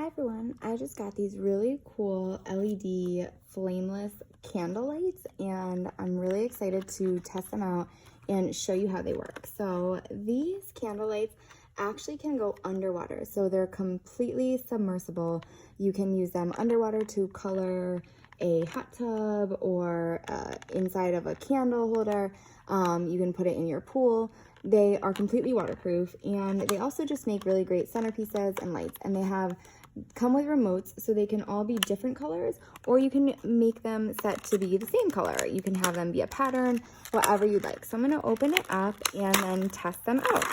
Hi everyone, I just got these really cool LED flameless candle lights and I'm really excited to test them out and show you how they work. So these candle lights actually can go underwater, so they're completely submersible. You can use them underwater to color a hot tub or inside of a candle holder. You can put it in your pool. They are completely waterproof, and they also just make really great centerpieces and lights, and they come with remotes, so they can all be different colors, or you can make them set to be the same color. You can have them be a pattern, whatever you'd like. So I'm going to open it up and then test them out.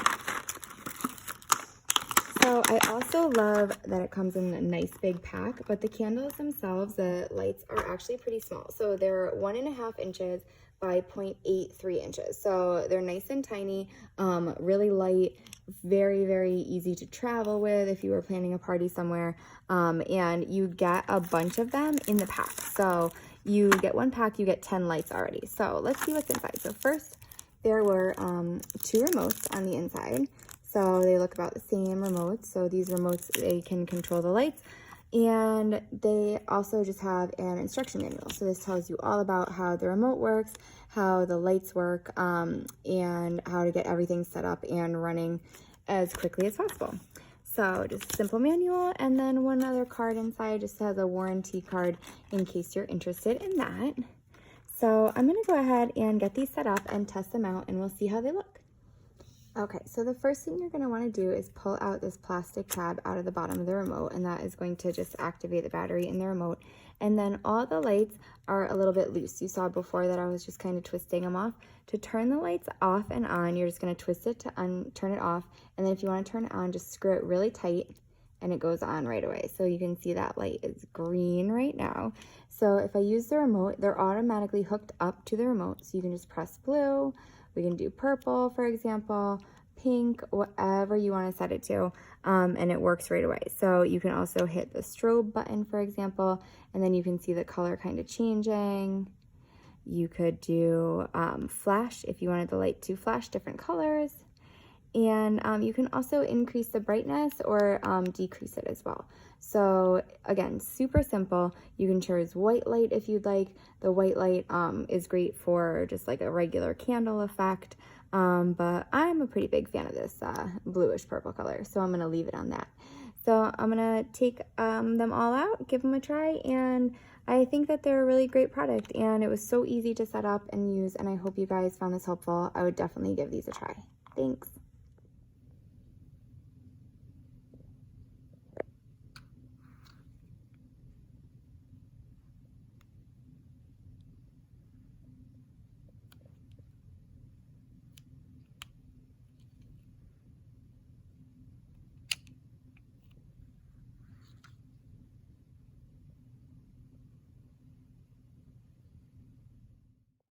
So I also love that it comes in a nice big pack, but the candles themselves, the lights are actually pretty small. So they're 1.5 inches by 0.83 inches. So they're nice and tiny, really light, very, very easy to travel with if you were planning a party somewhere. And you get a bunch of them in the pack. So you get one pack, you get 10 lights already. So let's see what's inside. So first, there were 2 remotes on the inside. So they look about the same remotes. So these remotes, they can control the lights. And they also just have an instruction manual. So this tells you all about how the remote works, how the lights work, and how to get everything set up and running as quickly as possible. So just a simple manual, and then one other card inside just has a warranty card in case you're interested in that. So I'm gonna go ahead and get these set up and test them out, and we'll see how they look. Okay, so the first thing you're going to want to do is pull out this plastic tab out of the bottom of the remote, and that is going to just activate the battery in the remote. And then all the lights are a little bit loose. You saw before that I was just kind of twisting them off. To turn the lights off and on, you're just going to twist it to turn it off, and then if you want to turn it on, just screw it really tight and it goes on right away. So you can see that light is green right now. So if I use the remote, they're automatically hooked up to the remote, so you can just press blue. We can do purple, for example, pink, whatever you want to set it to, and it works right away. So you can also hit the strobe button, for example, and then you can see the color kind of changing. You could do flash if you wanted the light to flash different colors. And you can also increase the brightness or decrease it as well. So again, super simple. You can choose white light if you'd like. The white light is great for just like a regular candle effect, but I'm a pretty big fan of this bluish purple color, so I'm gonna leave it on that. So I'm gonna take them all out, give them a try, and I think that they're a really great product, and it was so easy to set up and use, and I hope you guys found this helpful. I would definitely give these a try. Thanks.